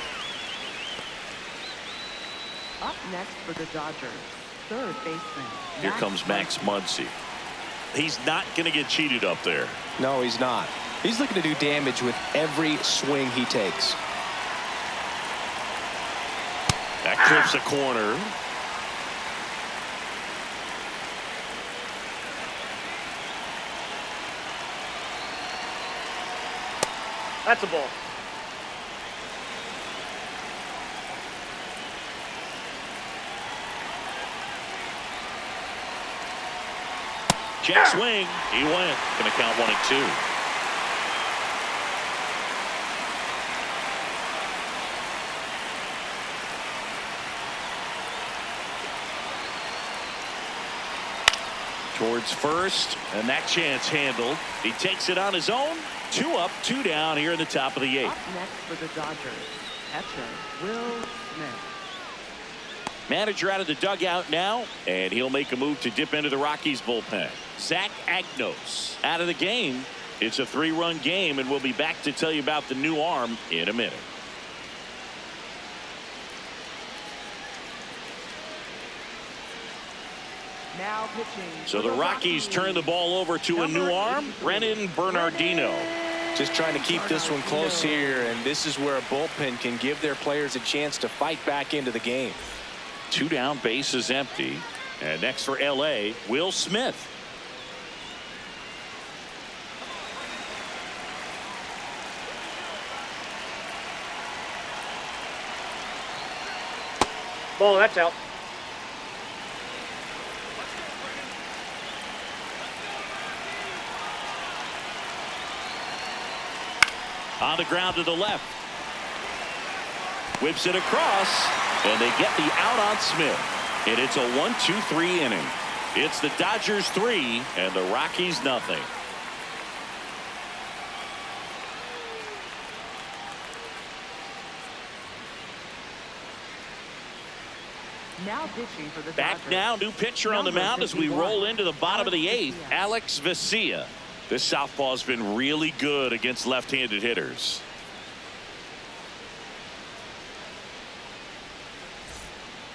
Up next for the Dodgers, third baseman. Here comes Max Muncy. He's not going to get cheated up there. No, he's not. He's looking to do damage with every swing he takes. That clips a corner. That's a ball. Check swing. He went. Going to count 1 and 2. Towards first, and that chance handled. He takes it on his own. 2 up, 2 down here in the top of the 8th. Up next for the Dodgers, catcher Will Smith. Manager out of the dugout now, and he'll make a move to dip into the Rockies bullpen. Zach Agnos out of the game. It's a 3-run game, and we'll be back to tell you about the new arm in a minute. Now pitching. So the Rockies turn the ball over to a new arm, Brennan Bernardino. Just trying to keep this one close here, and this is where a bullpen can give their players a chance to fight back into the game. 2 down, base is empty. And next for LA, Will Smith. Ball, that's out. On the ground to the left. Whips it across, and they get the out on Smith. And it's a 1-2-3 inning. It's the Dodgers 3 and the Rockies nothing. Now pitching for the Back Dodgers. now, new pitcher on the mound as we roll into the bottom of the 8th, Alex Vesia. This southpaw's been really good against left-handed hitters.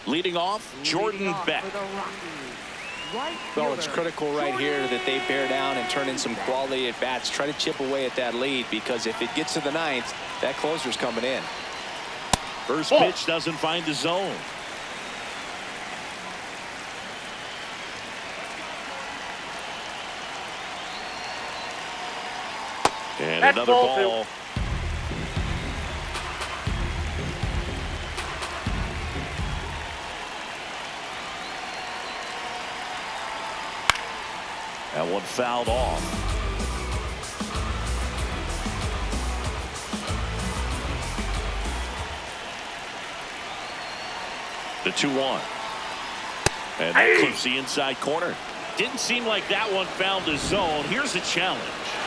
Leading off, Jordan Beck. For the Rockies. Right Well, it's fielder, critical right here that they bear down and turn in some quality at bats. Try to chip away at that lead, because if it gets to the 9th, that closer's coming in. First pitch doesn't find the zone. And That's another ball ball. That one fouled off. The 2-1. And that clips the inside corner. Didn't seem like that one found the zone. Here's a challenge.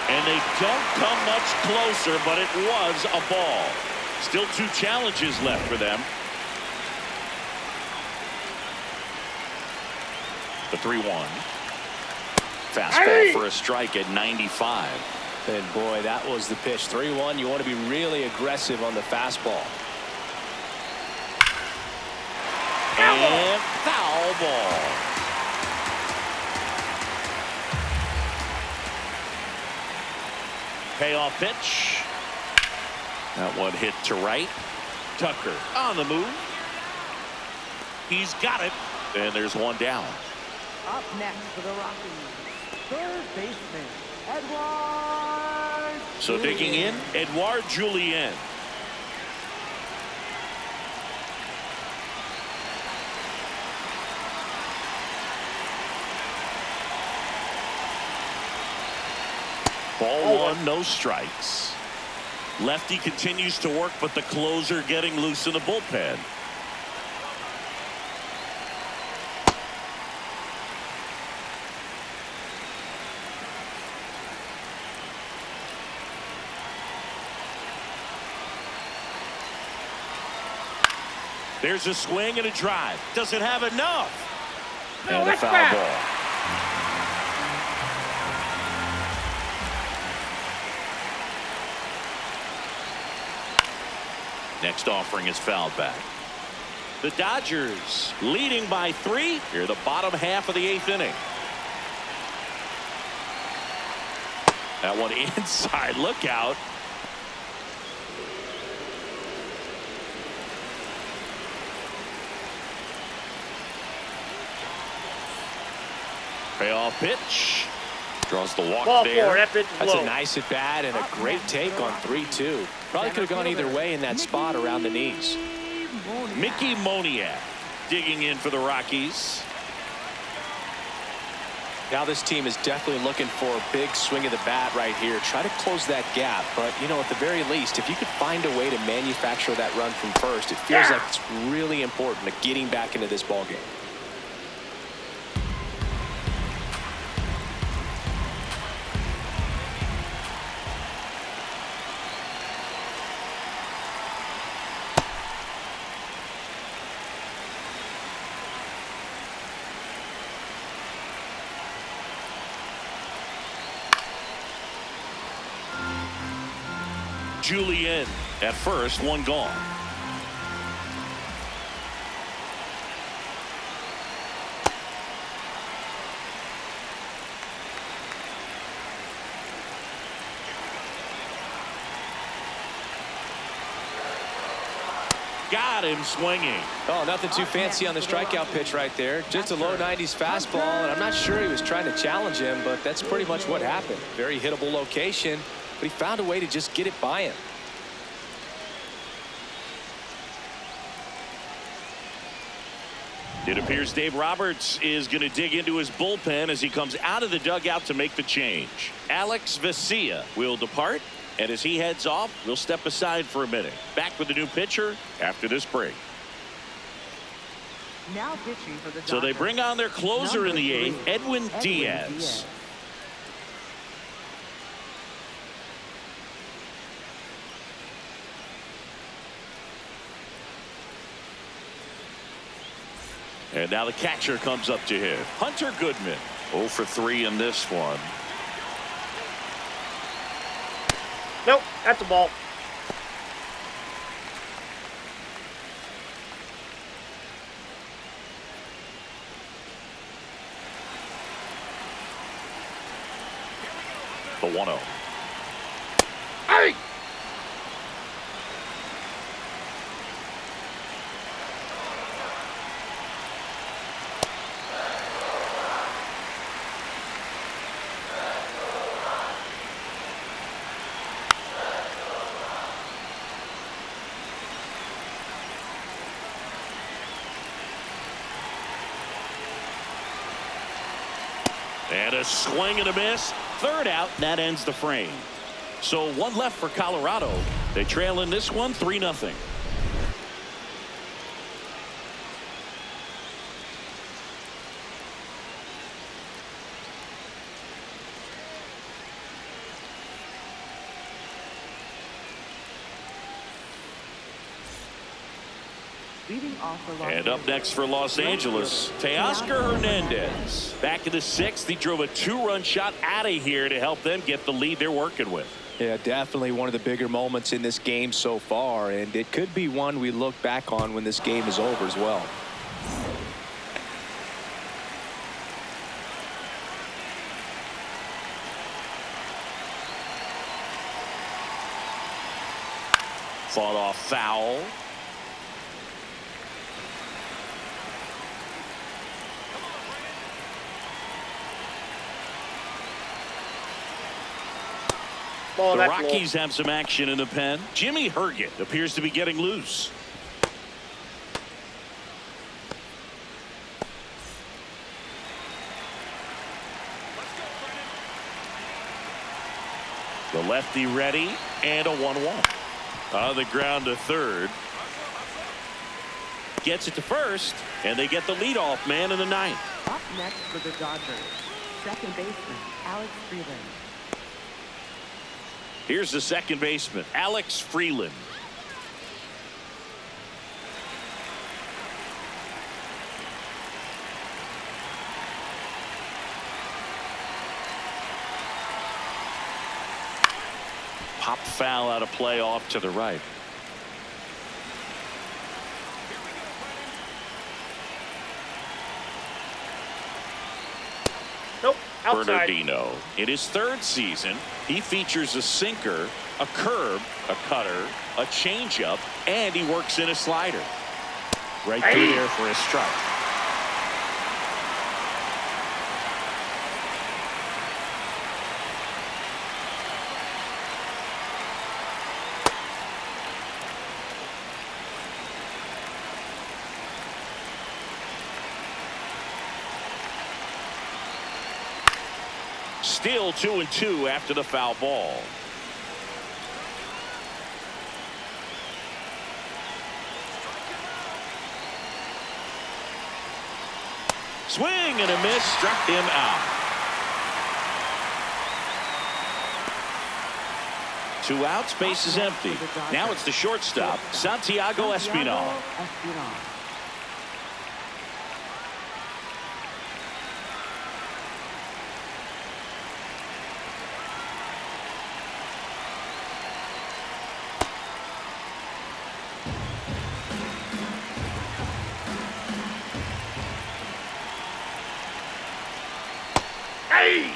And they don't come much closer, but it was a ball. Still 2 challenges left for them. The 3-1. Fastball for a strike at 95. And boy, that was the pitch. 3-1. You want to be really aggressive on the fastball. And foul ball. Payoff pitch. That one hit to right. Tucker on the move. He's got it. And there's one down. Up next for the Rockies, third baseman, Edouard. So digging in, Edouard Julien. Ball 1, no strikes. Lefty continues to work, but the closer getting loose in the bullpen. There's a swing and a drive. Doesn't have enough. And a foul ball. Next offering is fouled back. The Dodgers leading by 3 here, the bottom half of the 8th inning. That one inside. Look out. Payoff pitch. Draws the walk Ball there. 4. That pitch is That's low. a nice at bat and a great take on 3-2. Probably could have gone either way in that spot around the knees. Mickey Moniak digging in for the Rockies. Now this team is definitely looking for a big swing of the bat right here. Try to close that gap. But, you know, at the very least, if you could find a way to manufacture that run from first, it feels like it's really important to getting back into this ballgame. Julien at first, one gone. Got him swinging. Oh, nothing too fancy on the strikeout pitch right there. Just a low 90s fastball, and I'm not sure he was trying to challenge him, but that's pretty much what happened. Very hittable location, but he found a way to just get it by him. It appears Dave Roberts is going to dig into his bullpen as he comes out of the dugout to make the change. Alex Vesia will depart, and as he heads off, we'll step aside for a minute. Back with the new pitcher after this break. Now pitching for the So they Dodgers, bring on their closer in the number 3, eighth, Edwin Diaz. And now the catcher comes up to hit. Hunter Goodman. 0 for 3 in this one. Nope, that's a ball. The 1-0. Hey! And a swing and a miss. Third out. That ends the frame. So one left for Colorado. They trail in this one 3-0. leading off for Los And up next for Los Angeles, Teoscar Hernandez. Back in the 6th, he drove a 2-run shot out of here to help them get the lead they're working with. Yeah, definitely one of the bigger moments in this game so far, and it could be one we look back on when this game is over as well. Fought off foul. Oh, The that's Rockies low. have some action in the pen. Jimmy Herget appears to be getting loose. The lefty ready, and a 1-1. On the ground to third. Gets it to first, and they get the leadoff man in the 9th. Up next for the Dodgers, second baseman Alex Freeland. Here's the second baseman, Alex Freeland. Pop foul out of play off to the right. Nope, outside. Bernardino. In his 3rd season, he features a sinker, a curve, a cutter, a changeup, and he works in a slider. Right through there for a strike. Still 2-2 after the foul ball. Swing and a miss, struck him out. 2 outs, base is empty. Now it's the shortstop, Santiago Espinal. Hey!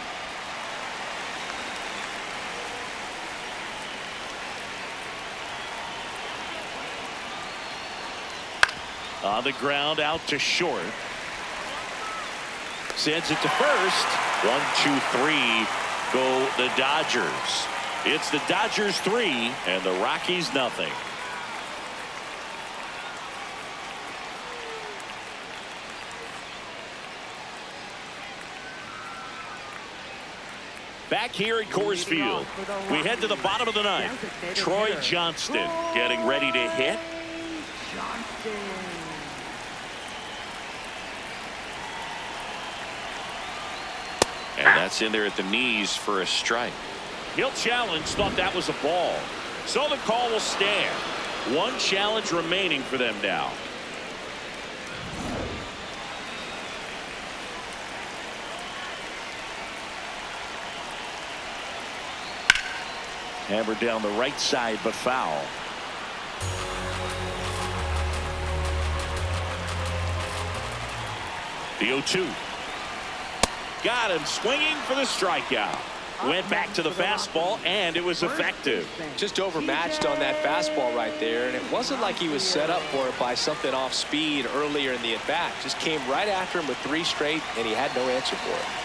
On the ground, out to short. Sends it to first. 1, 2, 3 go the Dodgers. It's the Dodgers 3 and the Rockies nothing. Back here at Coors Field, we head to the bottom of the ninth. Troy Johnston getting ready to hit. And that's in there at the knees for a strike. He'll challenge, thought that was a ball. So the call will stand. One challenge remaining for them now. Hammered down the right side, but foul. The 0-2. Got him swinging for the strikeout. Went back to the fastball, and it was effective. Just overmatched on that fastball right there, and it wasn't like he was set up for it by something off speed earlier in the at-bat. Just came right after him with 3 straight, and he had no answer for it.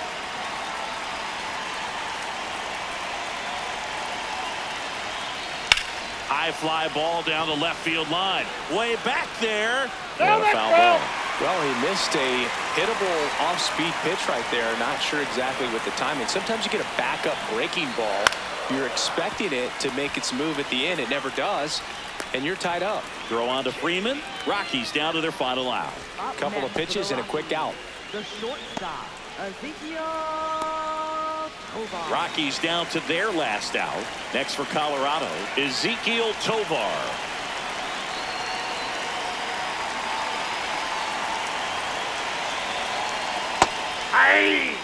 High fly ball down the left field line. Way back there. Down And a that foul ball. ball. Well, he missed a hittable off-speed pitch right there. Not sure exactly with the timing. Sometimes you get a backup breaking ball. You're expecting it to make its move at the end. It never does, and you're tied up. Throw on to Freeman. Rockies down to their final out. A couple of pitches and a quick out. The shortstop, Ezekiel Tovar. Rockies down to their last out. Next for Colorado, Ezekiel Tovar. Hey!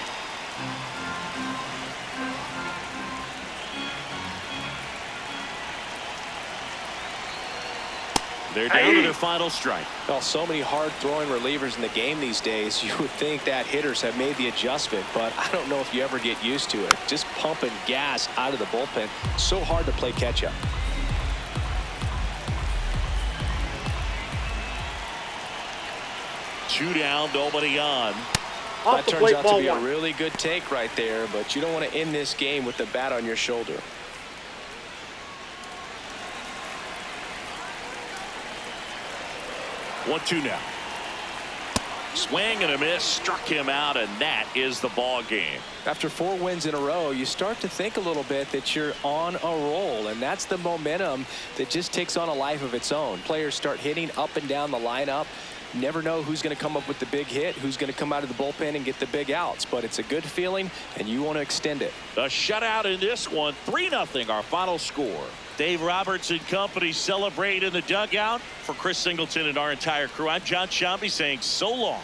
They're down to their final strike. Well, so many hard-throwing relievers in the game these days, you would think that hitters have made the adjustment, but I don't know if you ever get used to it. Just pumping gas out of the bullpen. So hard to play catch-up. Two down, nobody on. Off That the turns plate, out to ball be a 1. really good take right there, but you don't want to end this game with the bat on your shoulder. 1-2 now. Swing and a miss, struck him out, and that is the ball game. After 4 wins in a row, you start to think a little bit that you're on a roll, and that's the momentum that just takes on a life of its own. Players start hitting up and down the lineup. Never know who's going to come up with the big hit, who's going to come out of the bullpen and get the big outs, but it's a good feeling, and you want to extend it. The shutout in this one, 3-0 our final score. Dave Roberts and company celebrate in the dugout. For Chris Singleton and our entire crew, I'm John Shambi saying so long.